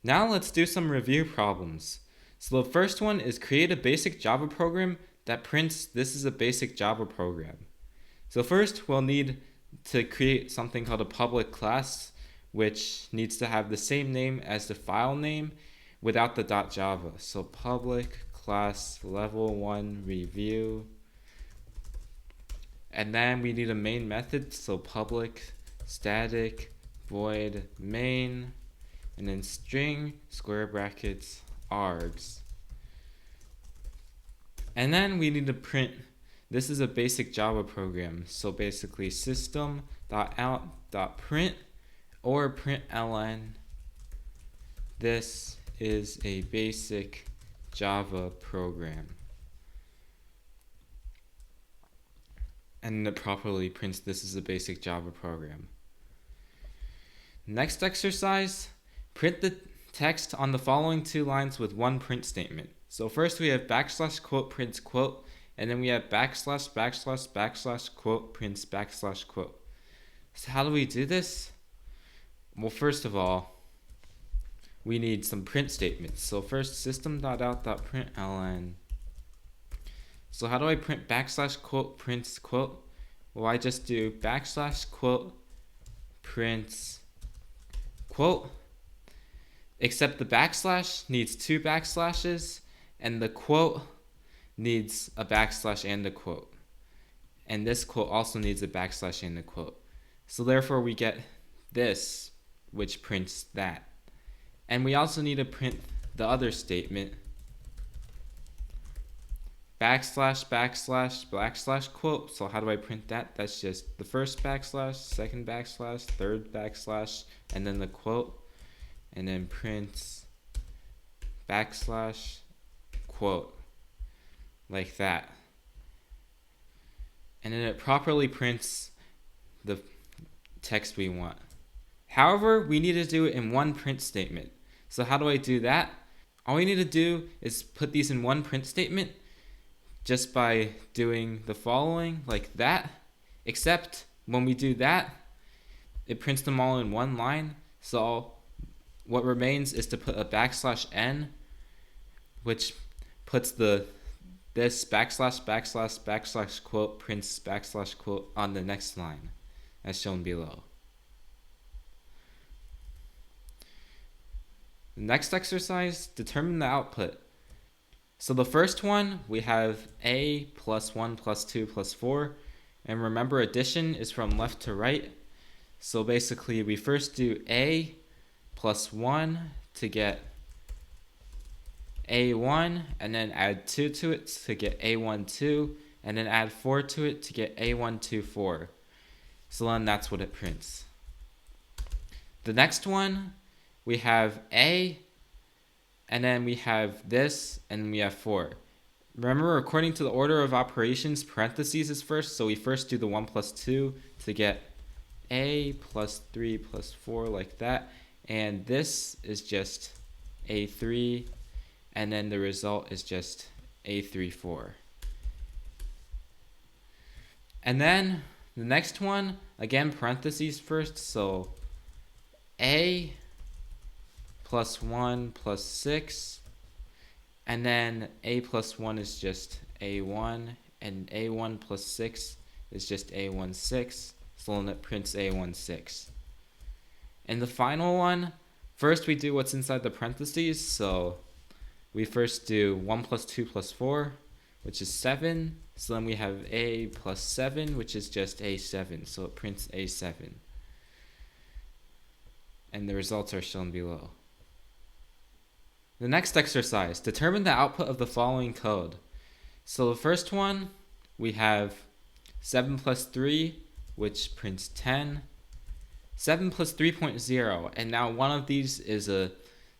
Now let's do some review problems. So the first one is create a basic Java program that prints this is a basic Java program. So first we'll need to create something called a public class, which needs to have the same name as the file name without the .java. So public class level 1 review. And then we need a main method, so public static void main, and then string square brackets args. And then we need to print, this is a basic Java program, so basically system.out.print or println, this is a basic Java program. And it properly prints this is a basic Java program. Next exercise, print the text on the following two lines with one print statement. So first we have backslash quote prints quote, and then we have backslash backslash backslash quote prints backslash quote. So how do we do this? Well, first of all, we need some print statements. So first system.out.println. So how do I print backslash quote prints quote? Well, I just do backslash quote prints quote, except the backslash needs two backslashes and the quote needs a backslash and a quote. And this quote also needs a backslash and a quote. So therefore we get this, which prints that. And we also need to print the other statement, backslash backslash backslash quote. So how do I print that? That's just the first backslash, second backslash, third backslash, and then the quote, and then prints backslash quote like that. And then it properly prints the text we want. However, we need to do it in one print statement. So how do I do that? All we need to do is put these in one print statement just by doing the following, like that, except when we do that, it prints them all in one line. So what remains is to put a backslash n, which puts this backslash backslash backslash quote prints backslash quote on the next line, as shown below. The next exercise, determine the output. So the first one, we have a plus 1 plus 2 plus 4. And remember, addition is from left to right. So basically, we first do a plus 1 to get a1, and then add 2 to it to get a12, and then add 4 to it to get a124. So then that's what it prints. The next one, we have a, and then we have this, and we have 4. Remember, according to the order of operations, parentheses is first, so we first do the 1 plus 2 to get a plus 3 plus 4 like that, and this is just a3, and then the result is just a34. And then the next one, again, parentheses first, so a plus 1 plus 6, and then a plus 1 is just a1, and a1 plus 6 is just a16, so then it prints a16. And the final one, first we do what's inside the parentheses, so we first do 1 plus 2 plus 4, which is 7, so then we have a plus 7, which is just a7, so it prints a7. And the results are shown below. The next exercise, determine the output of the following code. So the first one, we have 7 plus 3, which prints 10. 7 plus 3.0, and now one of these is a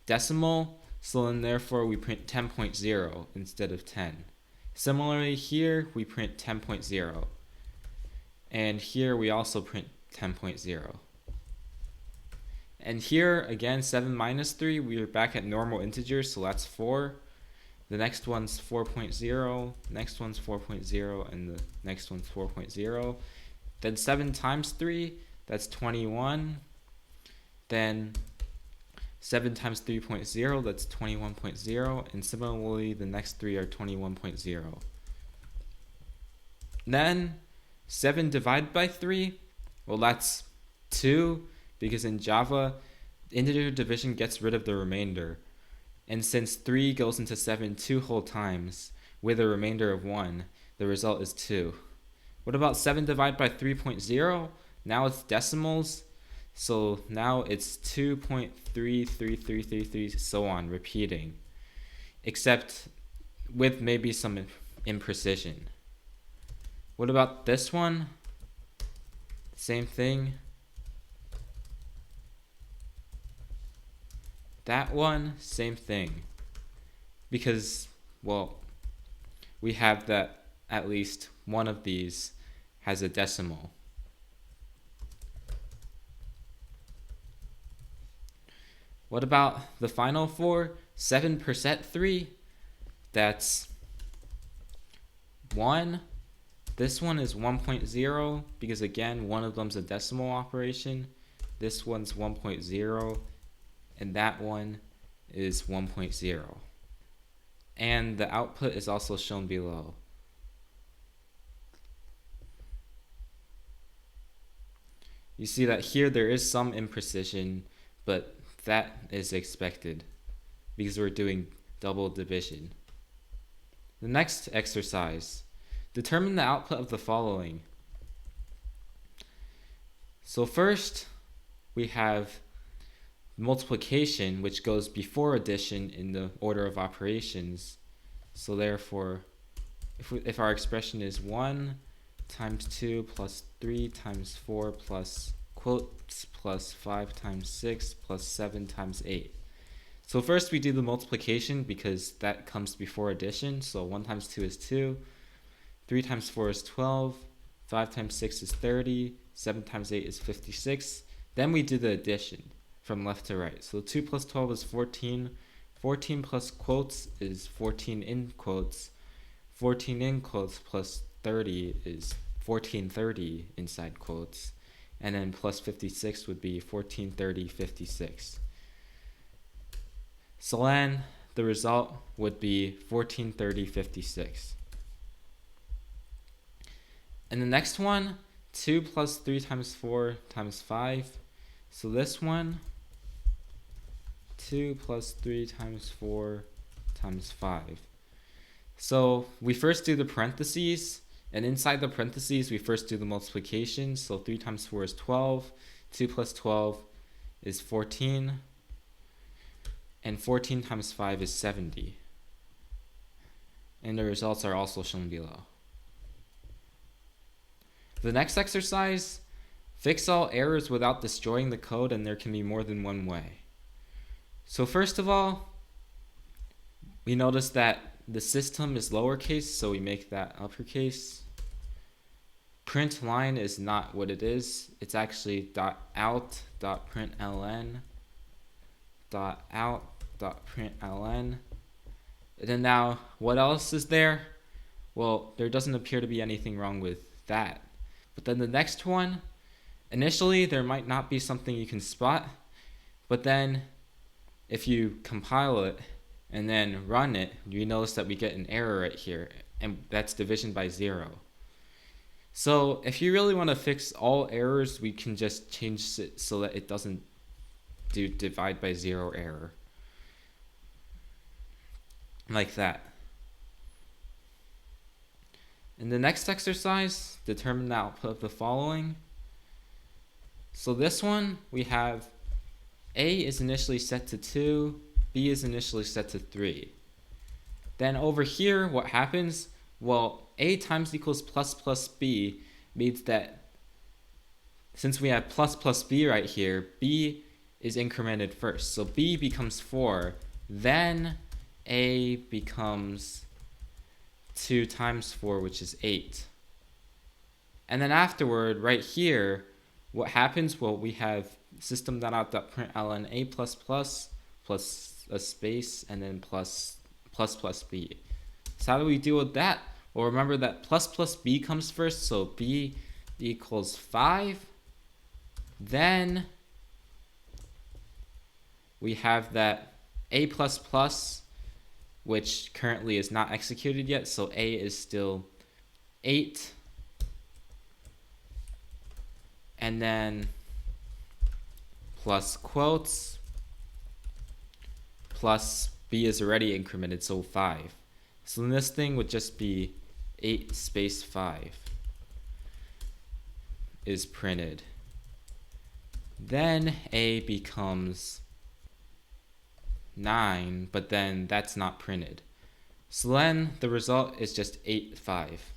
decimal, so then therefore we print 10.0 instead of 10. Similarly here, we print 10.0. And here we also print 10.0. And here, again, 7 minus 3, we are back at normal integers, so that's 4. The next one's 4.0, next one's 4.0, and the next one's 4.0. Then 7 times 3, that's 21. Then 7 times 3.0, that's 21.0, and similarly the next three are 21.0. Then 7 divided by 3, well, that's 2, because in Java, integer division gets rid of the remainder. And since 3 goes into 7 2 whole times with a remainder of 1, the result is 2. What about 7 divided by 3.0? Now it's decimals, so now it's 2.33333, so on, repeating, except with maybe some imprecision. What about this one? Same thing. That one, same thing. Because, well, we have that at least one of these has a decimal. What about the final four? 7% 3, that's 1. This one is 1.0 because again, one of them's a decimal operation. This one's 1.0 and that one is 1.0. And the output is also shown below. You see that here there is some imprecision, but that is expected because we're doing double division. The next exercise, determine the output of the following. So first, we have multiplication, which goes before addition in the order of operations. So therefore, if our expression is 1 times 2 plus 3 times 4 plus quotes plus 5 times 6 plus 7 times 8. So first we do the multiplication because that comes before addition. So 1 times 2 is 2, 3 times 4 is 12, 5 times 6 is 30, 7 times 8 is 56. Then we do the addition from left to right. So 2 plus 12 is 14, 14 plus quotes is 14 in quotes, 14 in quotes plus 30 is 1430 inside quotes, and then plus 56 would be 1430 56. So then the result would be 1430 56. And the next one, 2 plus 3 times 4 times 5. So this one, 2 plus 3 times 4 times 5. So we first do the parentheses, and inside the parentheses we first do the multiplication. So 3 times 4 is 12, 2 plus 12 is 14, and 14 times 5 is 70. And the results are also shown below. The next exercise, fix all errors without destroying the code, and there can be more than one way. So first of all, we notice that the system is lowercase, so we make that uppercase. Print line is not what it is. It's actually .out.println, .out.println. And then now, what else is there? Well, there doesn't appear to be anything wrong with that. But then the next one, initially there might not be something you can spot, but then if you compile it and then run it, you notice that we get an error right here, and that's division by 0. So if you really want to fix all errors, we can just change it so that it doesn't do divide by 0 error. Like that. In the next exercise, determine the output of the following. So this one, we have A is initially set to 2, B is initially set to 3. Then over here, what happens? Well, A times equals plus plus B means that since we have plus plus B right here, B is incremented first. So B becomes 4, then A becomes 2 times 4, which is 8. And then afterward, right here, what happens? Well, we have system.out.println A++ plus a space and then plus B. So how do we deal with that? Well, remember that plus B comes first, so B equals 5. Then we have that a++, which currently is not executed yet, so a is still 8. And then plus quotes plus b is already incremented, so 5. So then this thing would just be 8 space 5 is printed. Then a becomes 9, but then that's not printed. So then the result is just 8, 5,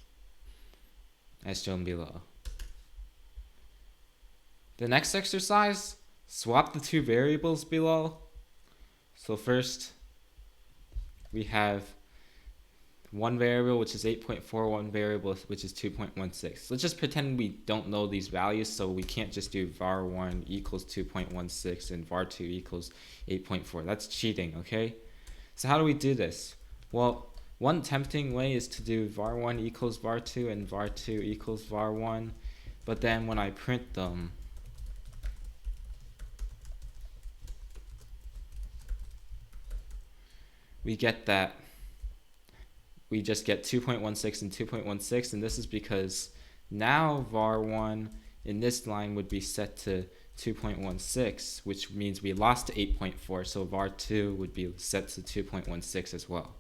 as shown below. The next exercise, swap the two variables below. So first, we have one variable, which is 8.4, one variable, which is 2.16. Let's just pretend we don't know these values, so we can't just do var1 equals 2.16 and var2 equals 8.4. That's cheating, okay? So how do we do this? Well, one tempting way is to do var1 equals var2 and var2 equals var1, but then when I print them, we get that we just get 2.16 and 2.16, and this is because now var1 in this line would be set to 2.16, which means we lost to 8.4, so var2 would be set to 2.16 as well,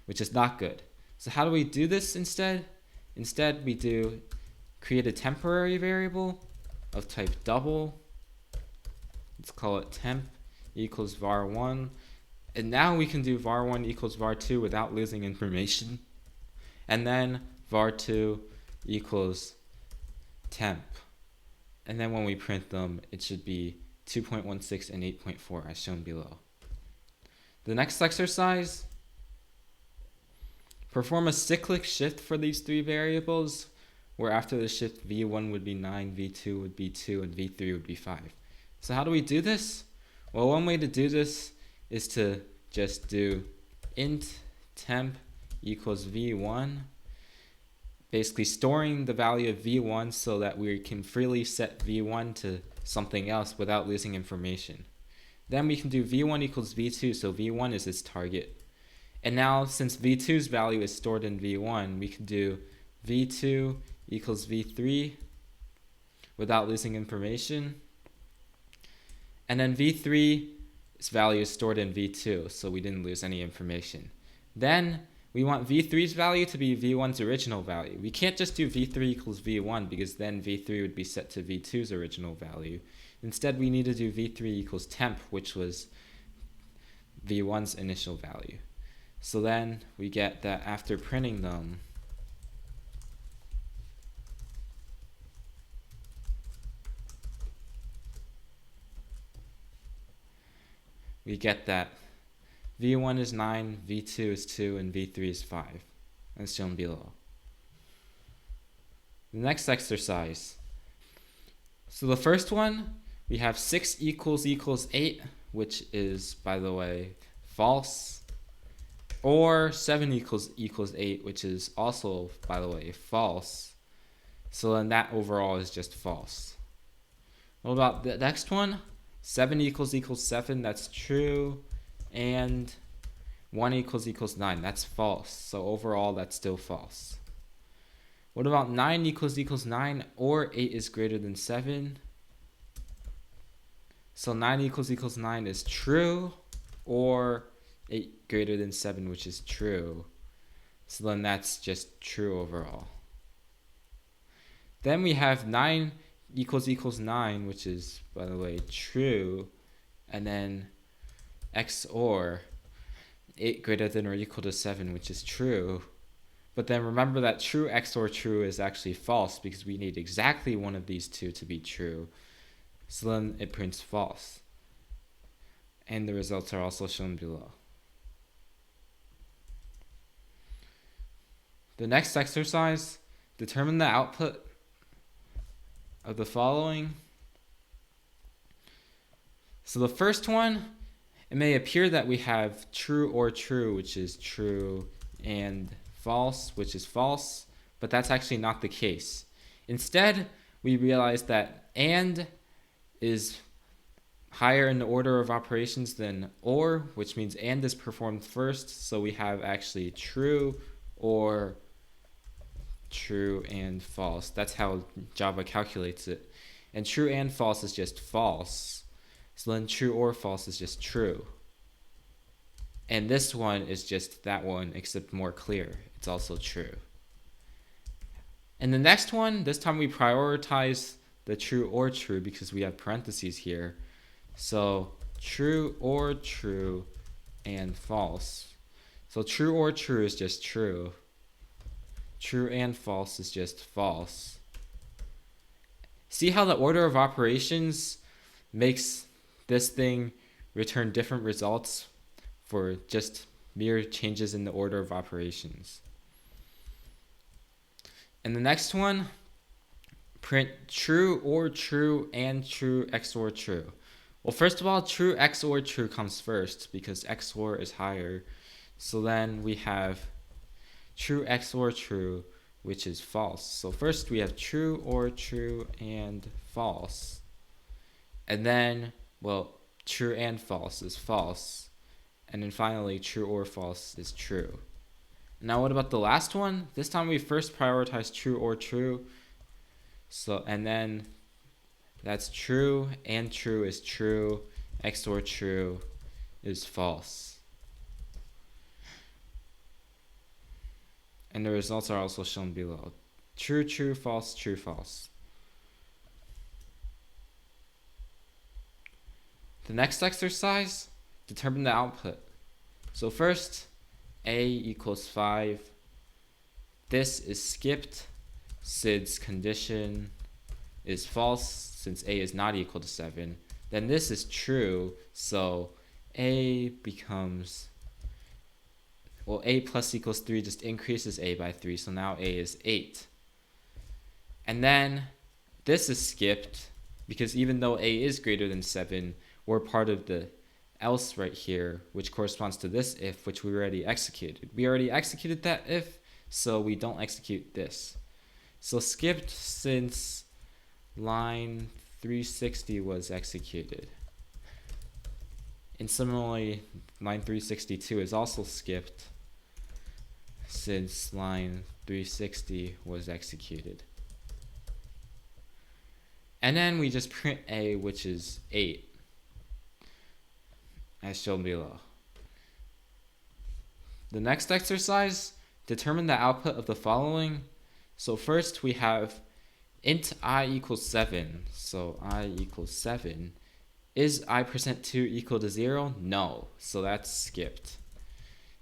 which is not good. So how do we do this instead? Instead, we create a temporary variable of type double. Let's call it temp equals var1. And now we can do var1 equals var2 without losing information. And then var2 equals temp. And then when we print them, it should be 2.16 and 8.4 as shown below. The next exercise, perform a cyclic shift for these three variables, where after the shift v1 would be 9, v2 would be 2, and v3 would be 5. So how do we do this? Well, one way to do this is to just do int temp equals v1, basically storing the value of v1 so that we can freely set v1 to something else without losing information. Then we can do v1 equals v2, so v1 is its target. And now since v2's value is stored in v1, we can do v2 equals v3 without losing information. And then v3's value is stored in v2, so we didn't lose any information. Then we want v3's value to be v1's original value. We can't just do v3 equals v1 because then v3 would be set to v2's original value. Instead, we need to do v3 equals temp, which was v1's initial value. So then we get that after printing them, we get that v1 is 9, v2 is 2, and v3 is 5, as shown below. The next exercise. So the first one, we have 6 equals 8, which is, by the way, false. Or 7 equals 8, which is also, by the way, false. So then that overall is just false. What about the next one? 7 equals 7, that's true. And 1 equals 9, that's false. So overall, that's still false. What about 9 equals 9 or 8 is greater than 7? So 9 equals 9 is true, or 8 greater than 7, which is true. So then that's just true overall. Then we have 9 equals 9, which is, by the way, true. And then XOR 8 greater than or equal to 7, which is true. But then remember that true XOR true is actually false because we need exactly one of these two to be true. So then it prints false. And the results are also shown below. The next exercise, determine the output of the following. So the first one, it may appear that we have true or true, which is true, and false, which is false, but that's actually not the case. Instead, we realize that and is higher in the order of operations than or, which means and is performed first. So we have actually true or true and false. That's how Java calculates it. And true and false is just false. So then true or false is just true. And this one is just that one, except more clear. It's also true. And the next one, this time we prioritize the true or true because we have parentheses here. So true or true and false. So true or true is just true. True and false is just false. See how the order of operations makes this thing return different results for just mere changes in the order of operations. And the next one, print true or true and true XOR true. Well, first of all, true XOR true comes first because XOR is higher. So then we have true XOR true, which is false. So first we have true or true and false. And then, well, true and false is false. And then finally, true or false is true. Now what about the last one? This time we first prioritize true or true. So, and then that's true and true is true. XOR true is false. And the results are also shown below. True, true, false, true, false. The next exercise, determine the output. So first, a equals 5. This is skipped since condition is false since a is not equal to 7. Then this is true, so a becomes, well, a plus equals 3 just increases a by 3, so now a is 8. And then this is skipped because even though a is greater than 7, we're part of the else right here, which corresponds to this if, which we already executed. We already executed that if, so we don't execute this. So skipped since line 360 was executed. And similarly, line 362 is also skipped since line 360 was executed. And then we just print a, which is 8, as shown below. The next exercise, determine the output of the following. So first we have int I equals 7. So I equals 7. Is I%2 equal to 0? No. So that's skipped.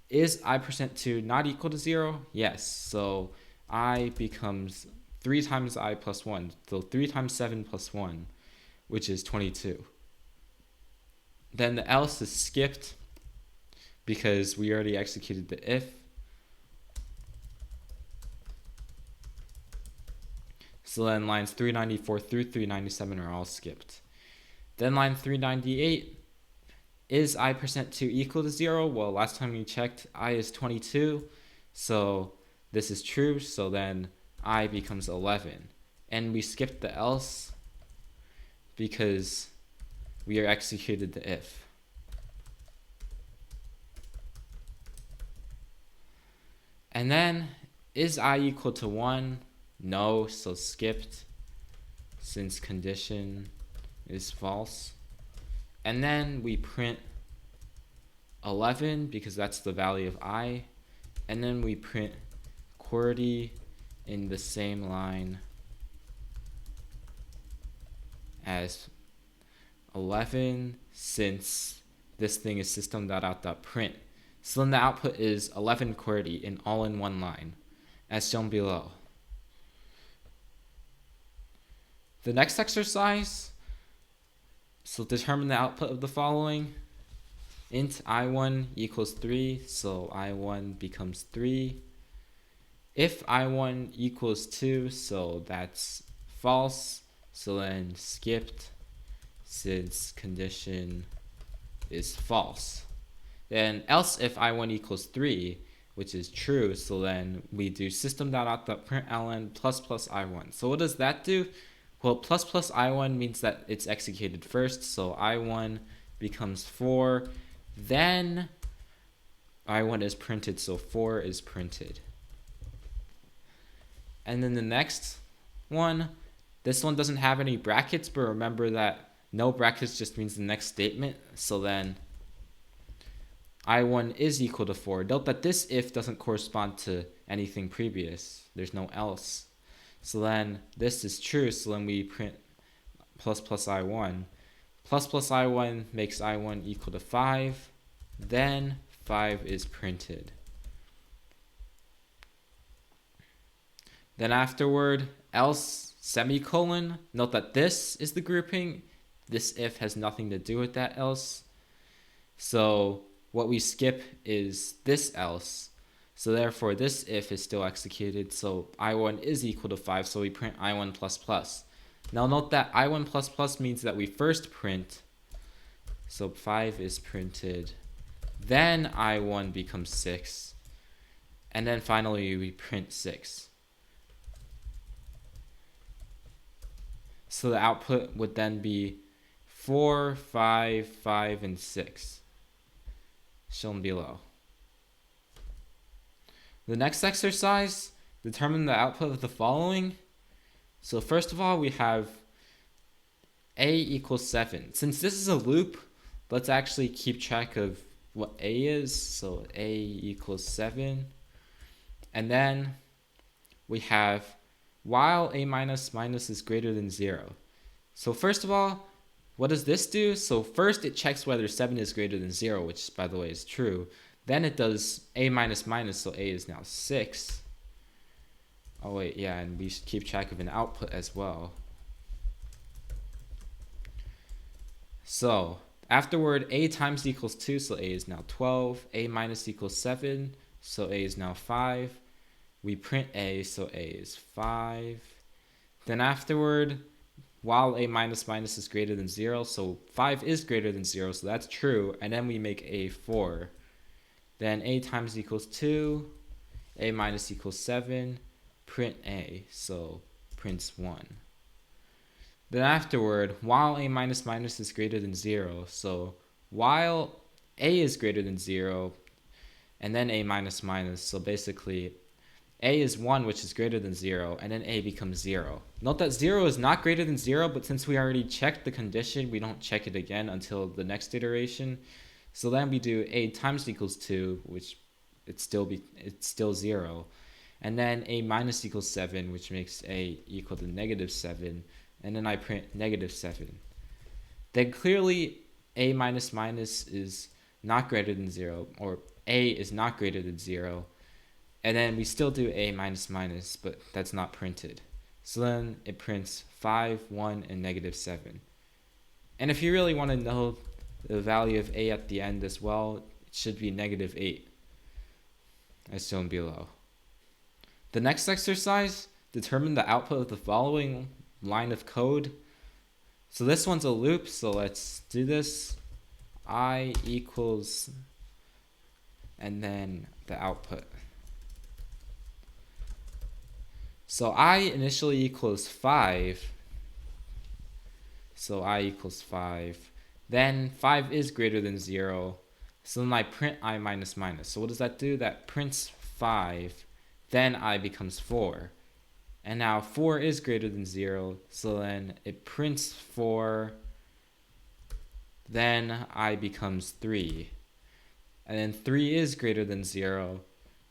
Is I%2 not equal to 0? Yes. So I becomes 3 times I plus 1. So 3 times 7 plus 1, which is 22. Then the else is skipped because we already executed the if. So then lines 394 through 397 are all skipped. Then line 398, is I%2 equal to 0? Well, last time we checked, I is 22. So this is true. So then I becomes 11. And we skipped the else because we are executed the if. And then, is I equal to 1? No, so skipped since condition is false. And then we print 11 because that's the value of I. And then we print QWERTY in the same line as 11 since this thing is system.out.print. So then the output is 11 QWERTY in all in one line, as shown below. The next exercise, so determine the output of the following. Int I1 equals 3, so I1 becomes 3. If I1 equals 2, so that's false, so then skipped since condition is false. Then else if I1 equals 3, which is true, so then we do system.out.println ++ I1. So what does that do? Well, plus plus I1 means that it's executed first, so I1 becomes 4, then I1 is printed, so 4 is printed. And then the next one, this one doesn't have any brackets, but remember that no brackets just means the next statement, so then I1 is equal to 4. Note that this if doesn't correspond to anything previous. There's no else. So then this is true, so then we print plus plus I1. Plus plus I1 makes I1 equal to 5. Then 5 is printed. Then afterward, else semicolon. Note that this is the grouping. This if has nothing to do with that else. So what we skip is this else. So therefore this if is still executed. So I1 is equal to 5. So we print I1 plus plus. Now note that I1 plus plus means that we first print. So 5 is printed. Then I1 becomes 6. And then finally we print 6. So the output would then be 4, 5, 5, and 6. Shown below. The next exercise, determine the output of the following. So first of all, we have A equals 7. Since this is a loop, let's actually keep track of what A is. So A equals 7. And then we have while A minus minus is greater than 0. So first of all, what does this do? So first it checks whether 7 is greater than 0, which by the way is true. Then it does A minus minus, so A is now 6. Oh wait, yeah, and we should keep track of an output as well. So afterward, A times equals 2, so A is now 12. A minus equals 7, so A is now 5. We print A, so A is 5. Then afterward, while A minus minus is greater than 0, so 5 is greater than 0, so that's true. And then we make A 4. Then A times equals 2, A minus equals 7, print A, so prints 1. Then afterward, while A minus minus is greater than 0, so while A is greater than 0, and then A minus minus, so basically A is 1, which is greater than 0, and then A becomes 0. Note that 0 is not greater than 0, but since we already checked the condition, we don't check it again until the next iteration. So then we do A times equals 2, which it's still 0. And then A minus equals 7, which makes A equal to negative 7. And then I print negative 7. Then clearly A minus minus is not greater than 0, or A is not greater than 0. And then we still do A minus minus, but that's not printed. So then it prints 5, 1, and negative 7. And if you really want to know the value of A at the end as well, it should be negative 8, as shown below. The next exercise, determine the output of the following line of code. So this one's a loop, so let's do this. I equals, and then the output. So I initially equals 5. So I equals 5. Then 5 is greater than 0. So then I print I minus minus. So what does that do? That prints 5. Then I becomes 4. And now 4 is greater than 0. So then it prints 4. Then I becomes 3. And then 3 is greater than 0.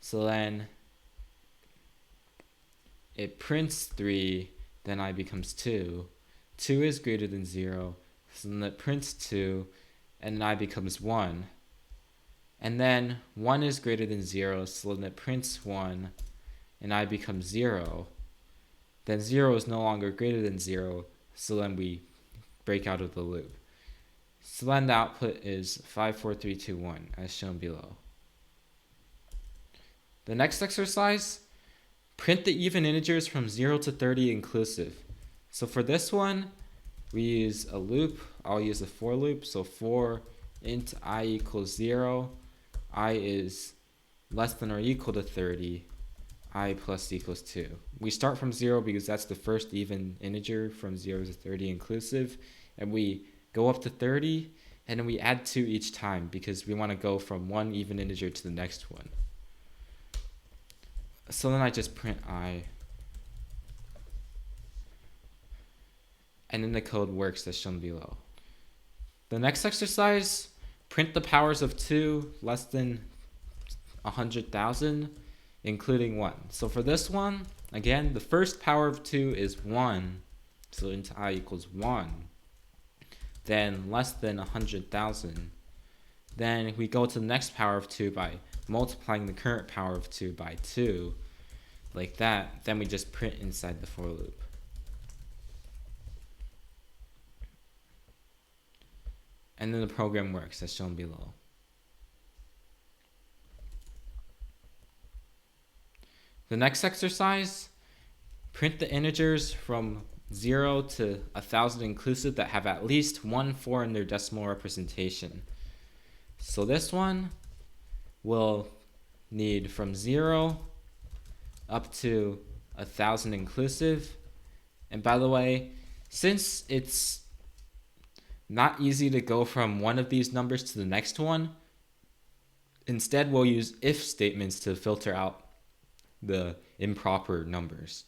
So then it prints 3, then I becomes 2. 2 is greater than 0, so then it prints 2, and then I becomes 1. And then 1 is greater than 0, so then it prints 1, and I becomes 0. Then 0 is no longer greater than 0, so then we break out of the loop. So then the output is 5, 4, 3, 2, 1, as shown below. The next exercise, print the even integers from 0 to 30 inclusive. So for this one, we use a loop. I'll use a for loop. So for int I equals 0, I is less than or equal to 30, I plus equals 2. We start from 0 because that's the first even integer from 0 to 30 inclusive, and we go up to 30, and then we add 2 each time because we want to go from one even integer to the next one. So then I just print I, and then the code works as shown below. The next exercise, print the powers of 2 less than 100,000, including 1. So for this one, again, the first power of 2 is 1, so into I equals 1. Then less than 100,000. Then we go to the next power of 2 by multiplying the current power of 2 by 2, like that. Then we just print inside the for loop. And then the program works as shown below. The next exercise, print the integers from 0 to 1,000 inclusive that have at least 1 4 in their decimal representation. So this one will need from 0 up to 1,000 inclusive. And by the way, since it's not easy to go from one of these numbers to the next one, instead we'll use if statements to filter out the improper numbers.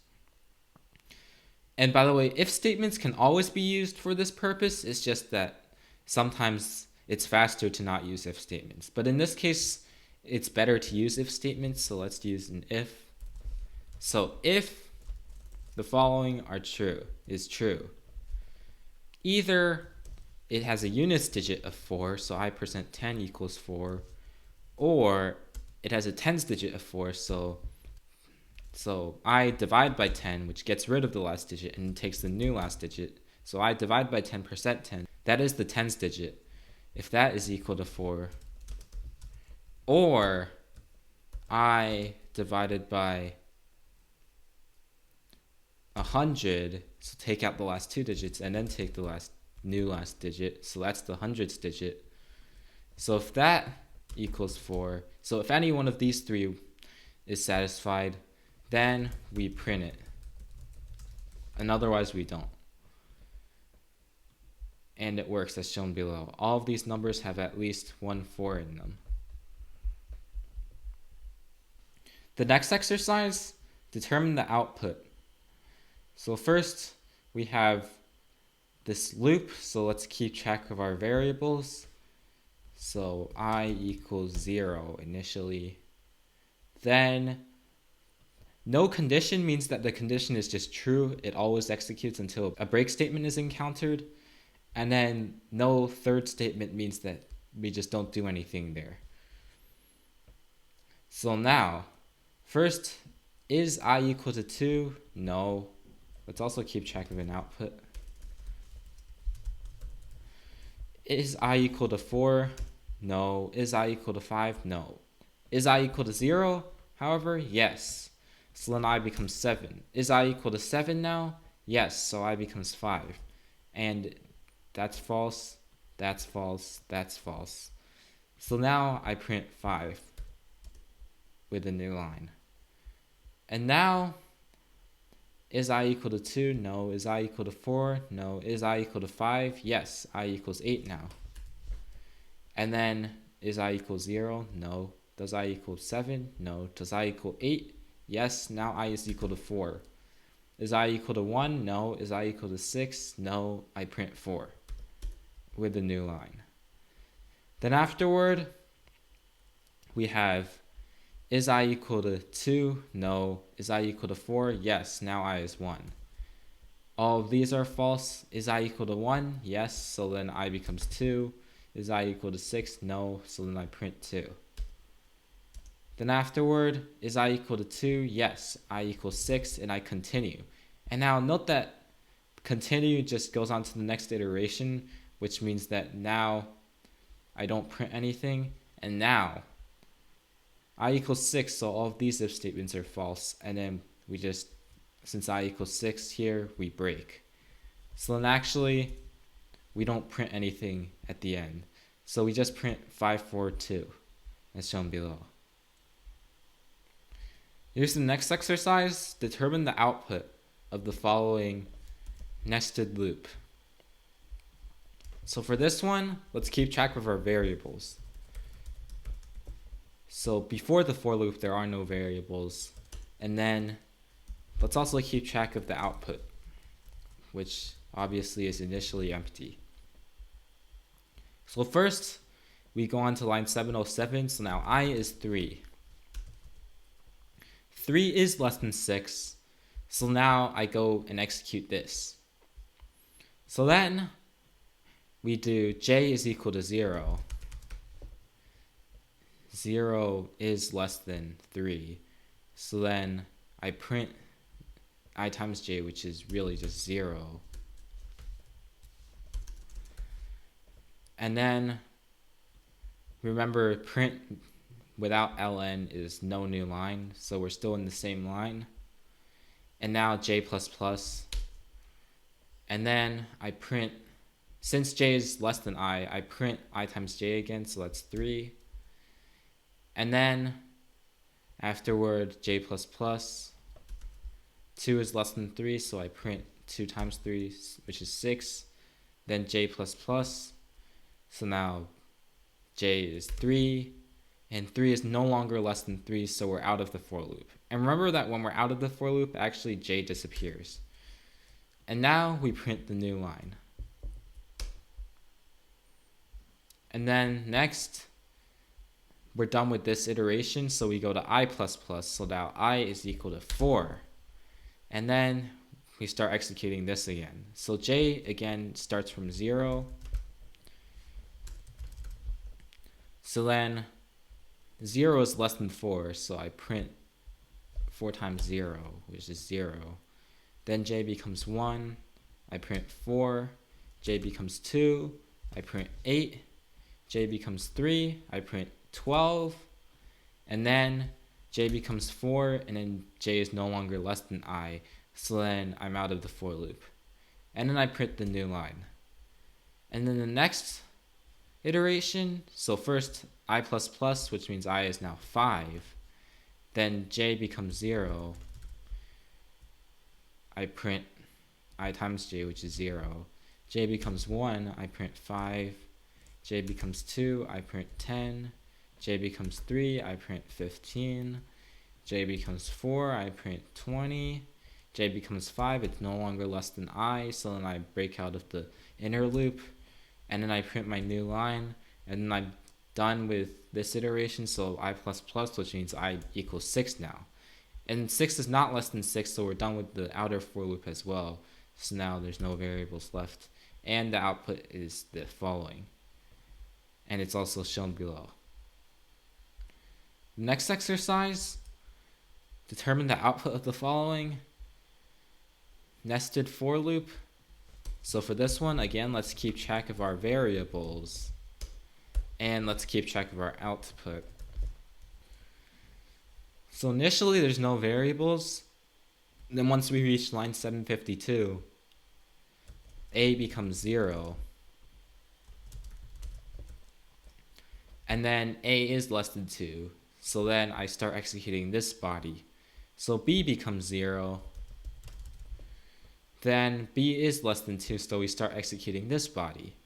And by the way, if statements can always be used for this purpose. It's just that sometimes it's faster to not use if statements. But in this case, it's better to use if statements, so let's use an if. So if the following are true, is true, either it has a units digit of 4, so I % 10 equals 4, or it has a tens digit of 4, so I divide by 10, which gets rid of the last digit and takes the new last digit. So I divide by 10%, 10. That is the tens digit. If that is equal to 4, or I divided by 100, so take out the last 2 digits and then take the new last digit, so that's the hundreds digit. So if that equals 4, so if any one of these three is satisfied, then we print it, and otherwise we don't. And it works as shown below. All of these numbers have at least 1 4 in them. The next exercise, determine the output. So first we have this loop, so let's keep track of our variables. So I equals 0 initially. Then no condition means that the condition is just true. It always executes until a break statement is encountered. And then no third statement means that we just don't do anything there. So now, first, is I equal to 2? No. Let's also keep track of an output. Is I equal to 4? No. Is I equal to 5? No. Is I equal to 0? However, yes. So then I becomes 7. Is I equal to 7 now? Yes, so I becomes 5. And that's false, that's false, that's false. So now I print 5 with a new line. And now, is I equal to 2? No. Is I equal to 4? No. Is I equal to 5? Yes, I equals 8 now. And then, is I equal 0? No. Does I equal 7? No. Does I equal 8? Yes, now I is equal to 4. Is I equal to 1? No. Is I equal to 6? No. I print 4 with a new line. Then afterward, we have, is I equal to 2? No. Is I equal to 4? Yes, now I is 1. All of these are false. Is I equal to 1? Yes, so then I becomes 2. Is I equal to 6? No, so then I print 2. Then afterward, is I equal to 2? Yes, I equals 6, and I continue. And now note that continue just goes on to the next iteration, which means that now I don't print anything. And now I equals 6, so all of these if statements are false. And then we just, since I equals 6 here, we break. So then actually, we don't print anything at the end. So we just print 5 4 2, as shown below. Here's the next exercise. Determine the output of the following nested loop. So for this one, let's keep track of our variables. So before the for loop, there are no variables. And then let's also keep track of the output, which obviously is initially empty. So first, we go on to line 707. So now I is 3. 3 is less than 6. So now I go and execute this. So then we do j is equal to 0. 0 is less than 3. So then I print I times j, which is really just 0. And then remember, print without ln is no new line, so we're still in the same line. And now j++. And then I print, since j is less than I print I times j again, so that's 3. And then afterward, j++. 2 is less than 3, so I print 2 times 3, which is 6. Then j++. So now j is 3, and 3 is no longer less than 3, so we're out of the for loop. And remember that when we're out of the for loop, actually j disappears. And now we print the new line. And then next, we're done with this iteration, so we go to I++, so now I is equal to 4. And then we start executing this again. So j again starts from 0. So then 0 is less than 4, so I print 4 times 0, which is 0. Then j becomes 1, I print 4. J becomes 2, I print 8. J becomes 3, I print 12. And then j becomes 4, and then j is no longer less than I, so then I'm out of the for loop. And then I print the new line. And then the next iteration, so first I++, which means I is now 5. Then j becomes 0. I print I times j, which is 0. J becomes 1, I print 5. J becomes 2, I print 10. J becomes 3, I print 15. J becomes 4, I print 20. J becomes 5, it's no longer less than I, so then I break out of the inner loop. And then I print my new line, and then I'm done with this iteration, so I++, which means I equals 6 now. And 6 is not less than 6, so we're done with the outer for loop as well. So now there's no variables left. And the output is the following. And it's also shown below. Next exercise, determine the output of the following nested for loop. So for this one, again, let's keep track of our variables. And let's keep track of our output. So initially, there's no variables. Then once we reach line 752, a becomes 0. And then a is less than 2. So then I start executing this body. So b becomes 0. Then b is less than 2, so we start executing this body.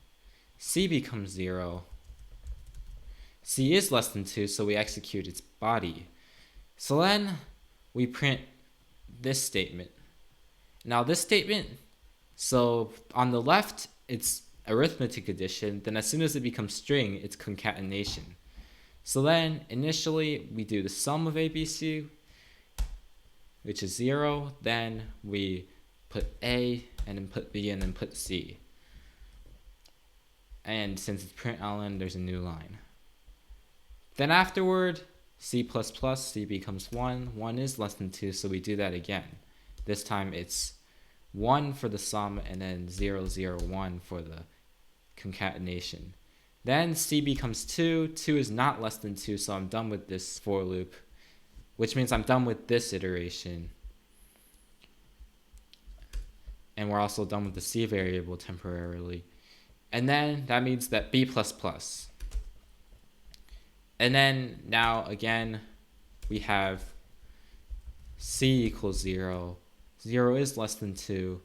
C becomes 0. C is less than 2, so we execute its body. So then we print this statement. Now this statement, so on the left, it's arithmetic addition. Then as soon as it becomes string, it's concatenation. So then initially we do the sum of ABC, which is 0. Then we put A, and then put B, and then put C. And since it's print ln, there's a new line. Then afterward, C++, C becomes 1. 1 is less than 2, so we do that again. This time it's 1 for the sum, and then 0, 0, 1 for the concatenation. Then C becomes 2. 2 is not less than 2, so I'm done with this for loop, which means I'm done with this iteration. And we're also done with the C variable temporarily. And then that means that B++. And then now again, we have c equals 0. 0 is less than 2.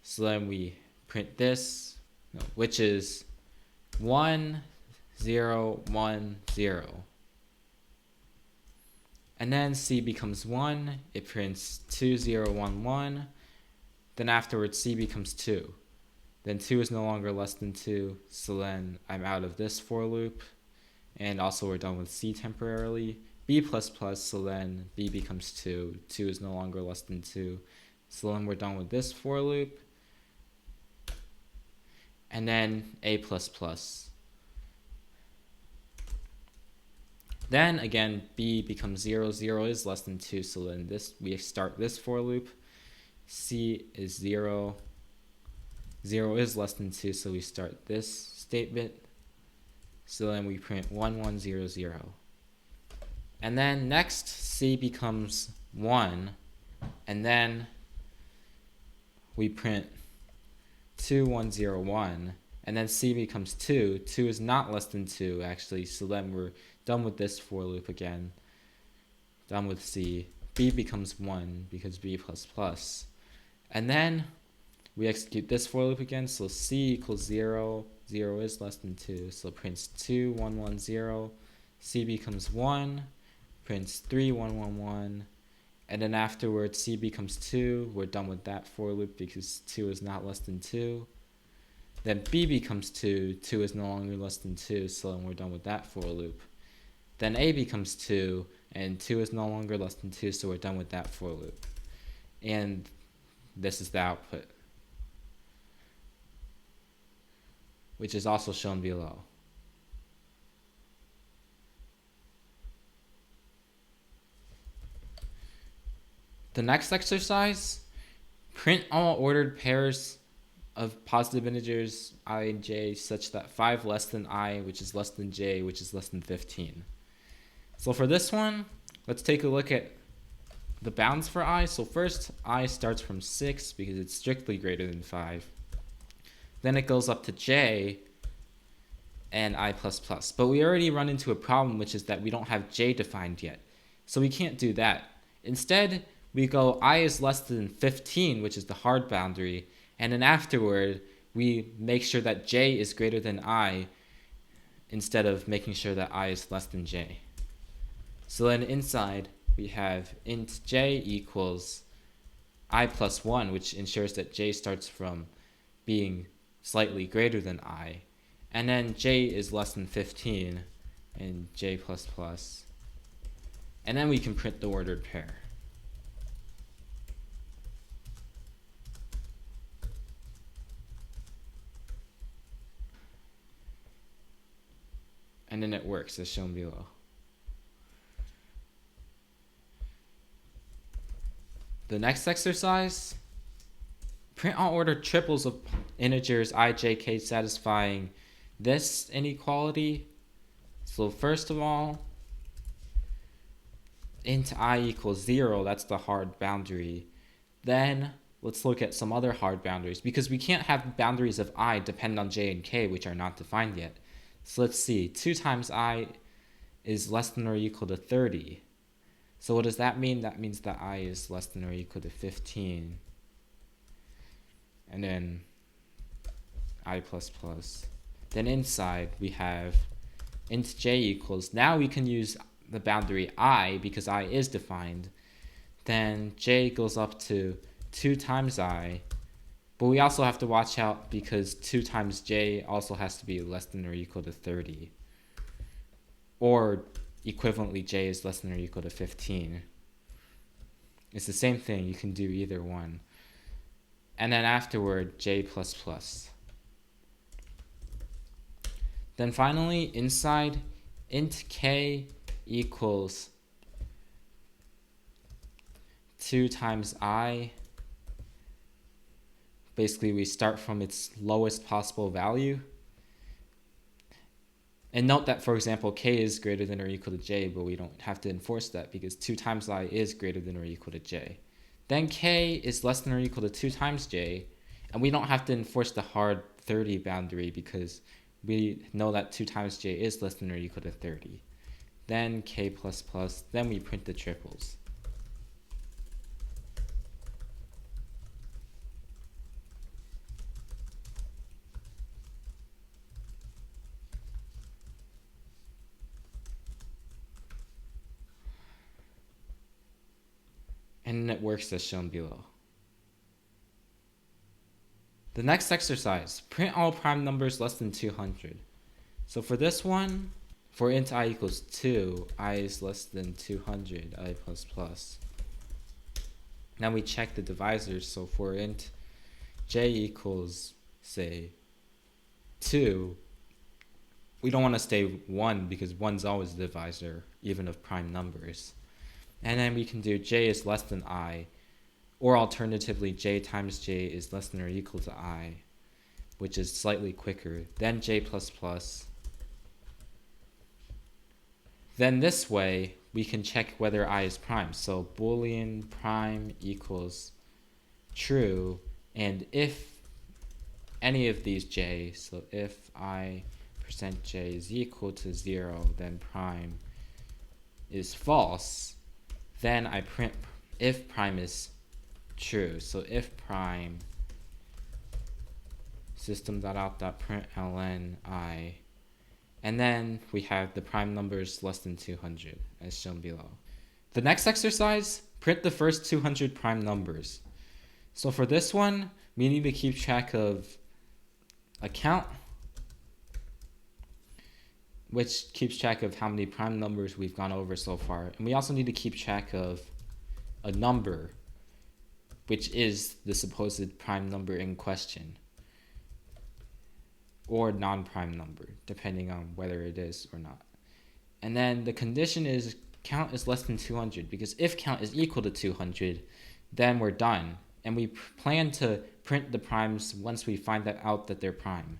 So then we print this, which is 1, 0, 1, 0. And then c becomes 1. It prints 2, 0, 1, 1. Then afterwards c becomes 2. Then 2 is no longer less than 2. So then I'm out of this for loop. And also we're done with c temporarily. B++, so then b becomes 2. 2 is no longer less than 2. So then we're done with this for loop. And then a++. Then again, b becomes 0. 0 is less than 2, so then we start this for loop. C is 0. 0 is less than 2, so we start this statement. So then we print 1, 1, 0, 0. And then next, c becomes 1. And then we print 2, 1, 0, 1. And then c becomes 2. 2 is not less than 2, actually. So then we're done with this for loop again. Done with c. B becomes 1 because b++. And then we execute this for loop again. So c equals 0. 0 is less than 2. So prints 2, 1, 1, 0. C becomes 1. Prints 3, 1, 1, 1. And then afterwards, c becomes 2. We're done with that for loop because 2 is not less than 2. Then b becomes 2. 2 is no longer less than 2. So then we're done with that for loop. Then a becomes 2. And 2 is no longer less than 2. So we're done with that for loop. And this is the output, which is also shown below. The next exercise, print all ordered pairs of positive integers I and j such that 5 less than I, which is less than j, which is less than 15. So for this one, let's take a look at the bounds for I. So first, I starts from 6 because it's strictly greater than 5. Then it goes up to j and I++. But we already run into a problem, which is that we don't have j defined yet. So we can't do that. Instead, we go I is less than 15, which is the hard boundary. And then afterward, we make sure that j is greater than I instead of making sure that I is less than j. So then inside, we have int j equals I plus 1, which ensures that j starts from being slightly greater than I. And then j is less than 15 and j++. And then we can print the ordered pair. And then it works as shown below. The next exercise, print all ordered triples of integers I, j, k satisfying this inequality. So first of all, int I equals 0, that's the hard boundary. Then let's look at some other hard boundaries because we can't have boundaries of I depend on j and k, which are not defined yet. So let's see, 2 times I is less than or equal to 30. So what does that mean? That means that I is less than or equal to 15. And then I++. Then inside we have int j equals, now we can use the boundary I because I is defined. Then j goes up to 2 times I. But we also have to watch out because 2 times j also has to be less than or equal to 30. Or equivalently, j is less than or equal to 15. It's the same thing. You can do either one. And then afterward, j++. Then finally, inside, int k equals 2 times I. Basically, we start from its lowest possible value. And note that, for example, k is greater than or equal to j, but we don't have to enforce that because 2 times I is greater than or equal to j. Then k is less than or equal to 2 times j, and we don't have to enforce the hard 30 boundary because we know that 2 times j is less than or equal to 30. Then k++, then we print the triples. and it works as shown below. The next exercise, print all prime numbers less than 200. So for this one, for int I equals 2, I is less than 200, I plus plus. Now we check the divisors, so for int j equals, say, 2, we don't want to stay 1 because 1's always the divisor, even of prime numbers. And then we can do j is less than I, or alternatively j times j is less than or equal to I, which is slightly quicker, then j plus plus. Then this way, we can check whether I is prime. So Boolean prime equals true, and if any of these j, so if I percent j is equal to 0, then prime is false, then I print if prime is true. So if prime system.out.println I, and then we have the prime numbers less than 200 as shown below. The next exercise, print the first 200 prime numbers. So for this one, we need to keep track of a count, which keeps track of how many prime numbers we've gone over so far. And we also need to keep track of a number, which is the supposed prime number in question, or non-prime number, depending on whether it is or not. And then the condition is count is less than 200, because if count is equal to 200, then we're done. And we plan to print the primes once we find out that they're prime.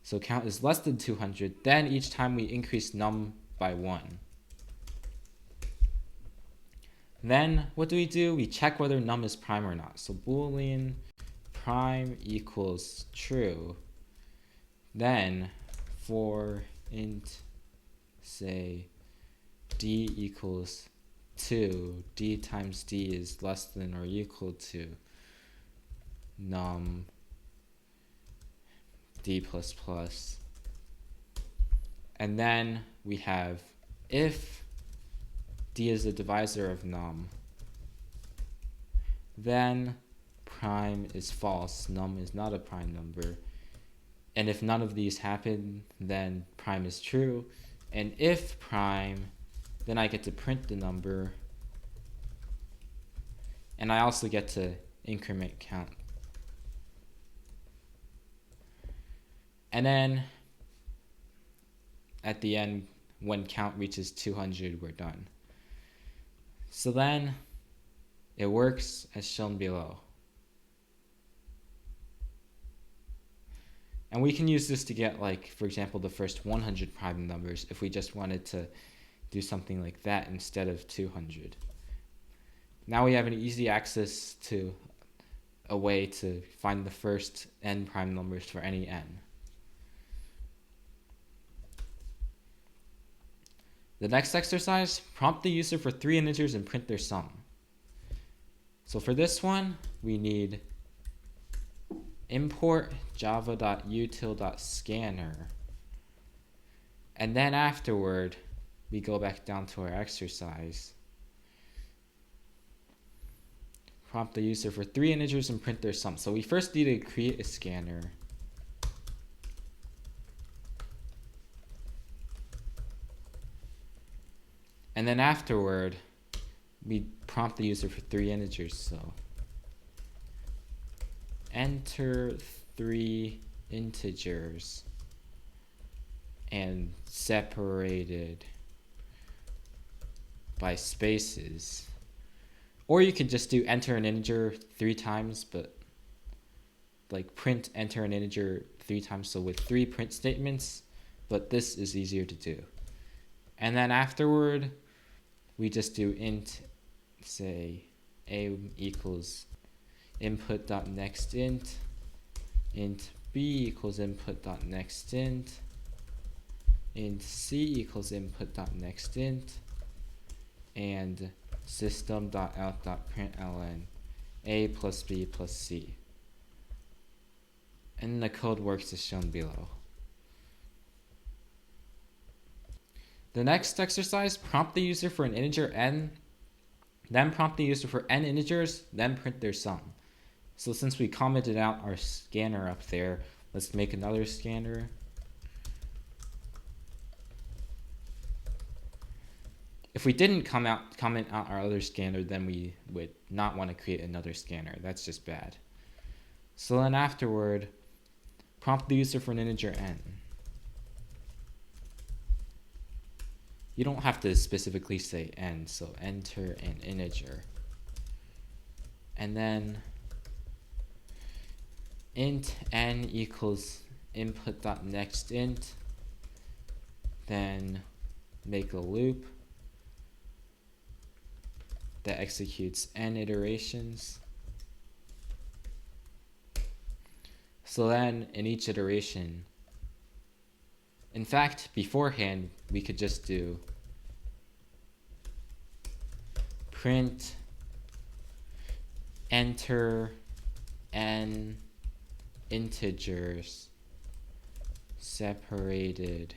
So count is less than 200, then each time we increase num by 1. Then what do? We check whether num is prime or not. So Boolean prime equals true. Then for int, say, d equals 2, d times d is less than or equal to num d plus plus. And then we have if d is the divisor of num, then prime is false, num is not a prime number. And if none of these happen, then prime is true. And if prime, then I get to print the number. And I also get to increment count. And then at the end, when count reaches 200, we're done. So then it works as shown below. And we can use this to get, like, for example, the first 100 prime numbers if we just wanted to do something like that instead of 200. Now we have an easy access to a way to find the first n prime numbers for any n. The next exercise, prompt the user for 3 integers and print their sum. So for this one, we need import java.util.scanner, and then afterward we go back down to our exercise. Prompt the user for 3 integers and print their sum. So we first need to create a scanner. And then afterward, we prompt the user for 3 integers. So enter 3 integers and separated by spaces. Or you could just do enter an integer 3 times, but like print enter an integer 3 times, so with 3 print statements, but this is easier to do. And then afterward, we just do int, say, a equals input.nextInt, int b equals input.nextInt, int c equals input.nextInt, and system.out.println a plus b plus c. And the code works as shown below. The next exercise, prompt the user for an integer n Then prompt the user for n integers, then print their sum. So since we commented out our scanner up there, let's make another scanner. If we didn't comment out our other scanner, then we would not want to create another scanner. That's just bad. So then afterward, prompt the user for an integer n. You don't have to specifically say n, so enter an integer. And then int n equals input.nextInt. Then make a loop that executes n iterations. So then in each iteration, in fact, beforehand, we could just do print enter n integers separated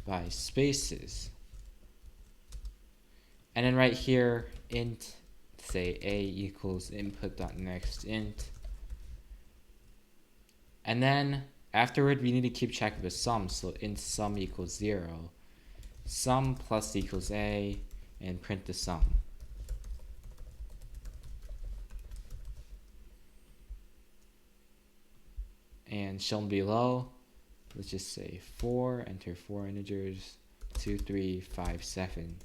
by spaces. And then right here, int, say a equals input.nextInt. And then afterward, we need to keep track of the sum. So int sum equals 0. Sum plus equals a, and print the sum. And shown below, let's just say 4, enter 4 integers, 2, 3, 5, 7.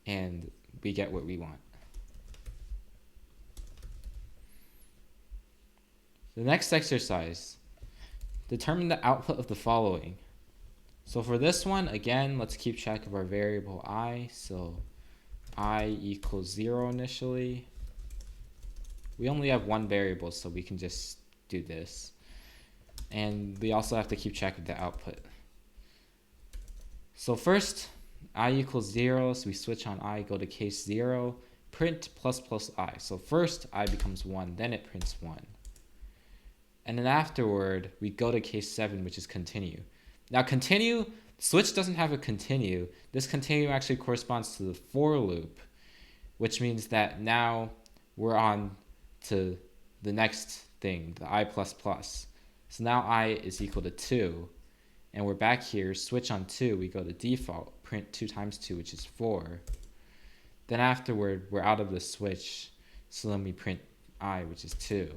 And we get what we want. The next exercise, determine the output of the following. So for this one, again, let's keep track of our variable I. So I equals 0 initially. We only have one variable, so we can just do this. And we also have to keep track of the output. So first, I equals 0, so we switch on I, go to case 0, print plus plus I. So first, I becomes 1, then it prints 1. And then afterward, we go to case 7, which is continue. Now continue, switch doesn't have a continue. This continue actually corresponds to the for loop, which means that now we're on to the next thing, the I++. So now I is equal to 2. And we're back here, switch on 2, we go to default, print 2 times 2, which is 4. Then afterward, we're out of the switch, so then we print I, which is 2.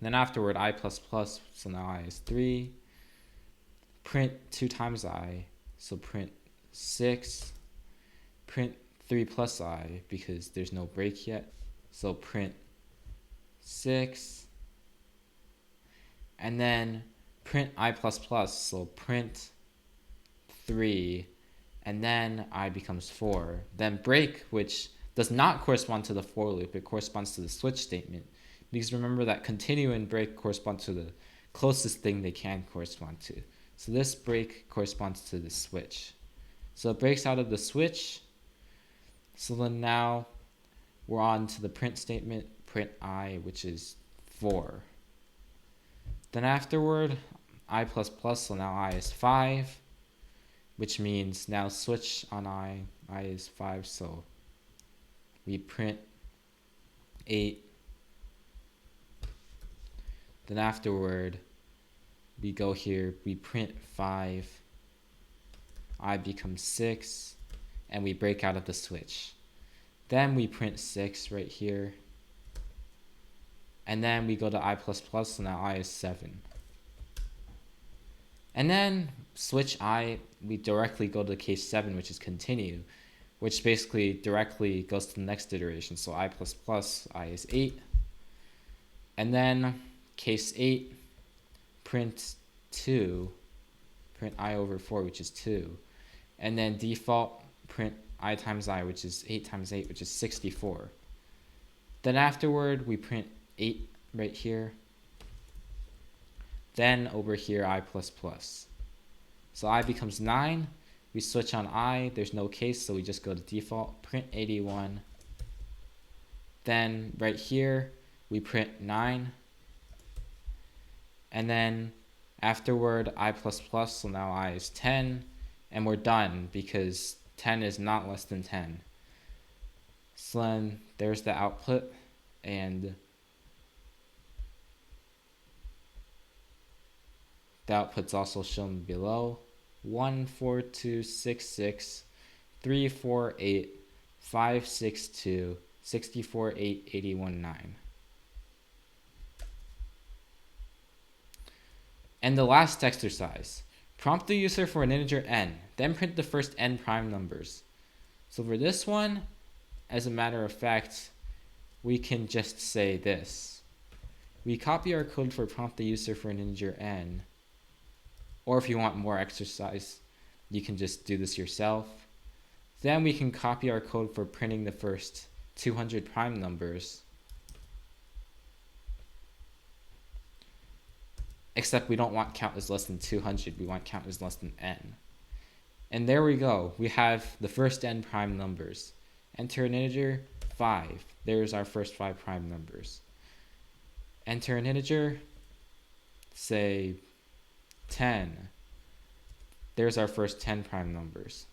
Then afterward, I++, so now I is 3. Print 2 times I, so print 6. Print 3 plus I, because there's no break yet, so print 6. And then print I++, so print 3, and then I becomes 4. Then break, which does not correspond to the for loop, it corresponds to the switch statement. Because remember that continue and break correspond to the closest thing they can correspond to. So this break corresponds to the switch. So it breaks out of the switch. So then now we're on to the print statement, print I, which is 4. Then afterward, I++, so now I is 5, which means now switch on I is 5, so we print 8. Then afterward, we go here, we print 5, I becomes 6, and we break out of the switch. Then we print 6 right here, and then we go to I++, so now I is 7. And then switch I, we directly go to case 7, which is continue, which basically directly goes to the next iteration. So I++, I is 8. And then case 8, print 2, print I over 4, which is 2. And then default, print I times I, which is 8 times 8, which is 64. Then afterward, we print 8 right here. Then over here, I++. So I becomes 9. We switch on I. There's no case, so we just go to default. Print 81. Then right here, we print 9. And then afterward, I++, so now I is 10. And we're done because 10 is not less than 10. So then there's the output, and the output's also shown below. 14266 348 562 64 8 81 9. And the last exercise. Prompt the user for an integer n, then print the first n prime numbers. So for this one, as a matter of fact, we can just say this. We copy our code for prompt the user for an integer n. Or if you want more exercise, you can just do this yourself. Then we can copy our code for printing the first 200 prime numbers. Except we don't want count is less than 200, we want count is less than n. And there we go, we have the first n prime numbers. Enter an integer, 5. There's our first 5 prime numbers. Enter an integer, say 10. There's our first 10 prime numbers.